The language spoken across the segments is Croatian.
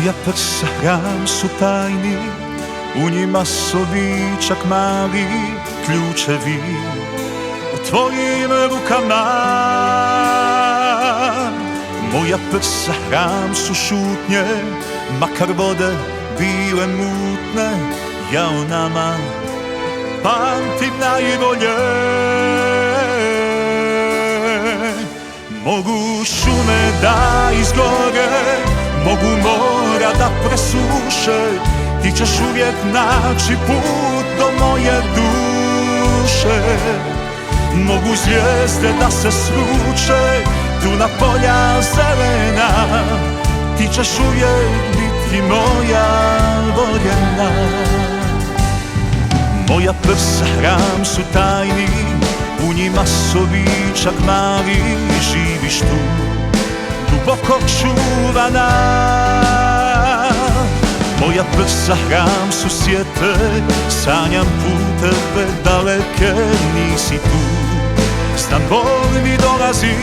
Moja prsa hram su tajni, u njima sobi čak mali ključevi u tvojim rukama. Moja prsa hram su šutnje, makar vode bile mutne, ja o nama pamtim najbolje. Mogu šume da izgore, mogu mora da presuše, ti ćeš uvijek naći put do moje duše. Mogu zvijezde da se sruče, tu na polja zelena, ti ćeš uvijek biti moja voljena. Moja prsa hram su tajni, u njima sobi čak mali, živiš tu duboko čuvana. Moja prsa hram su sjete, sanjam puteve daleke, nisi tu, znam bol mi dolazi.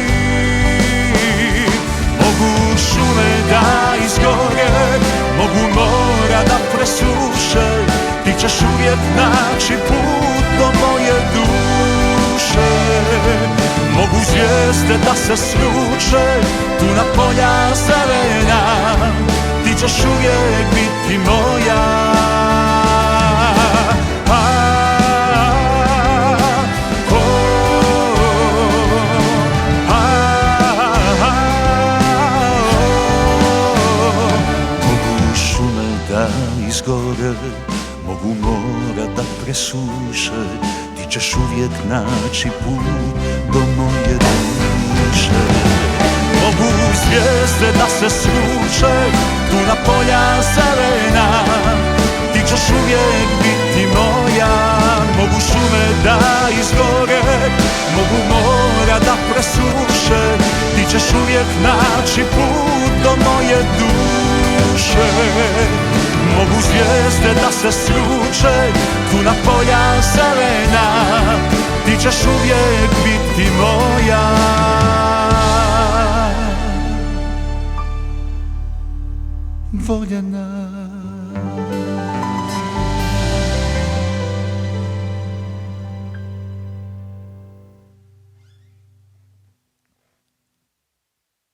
Mogu šume da izgore, mogu mora da presuše, ti ćeš uvijek naći put do moje duše. Mogu zvijezde da se sruče, tu na polja zelena, ti ćeš uvijek biti moja. Mogu šume da izgore, mogu mora da presuše, ti ćeš uvijek naći put do moje duše. Mogu zvijezde da se sruče, tu na polja zelena, ti ćeš uvijek biti moja. Mogu šume da izgore, mogu mora da presuše, ti ćeš uvijek naći put do moje duše. Mogu zvijezde da se sruče, tu na polja zelena, ti ćeš uvijek biti moja. Voljena.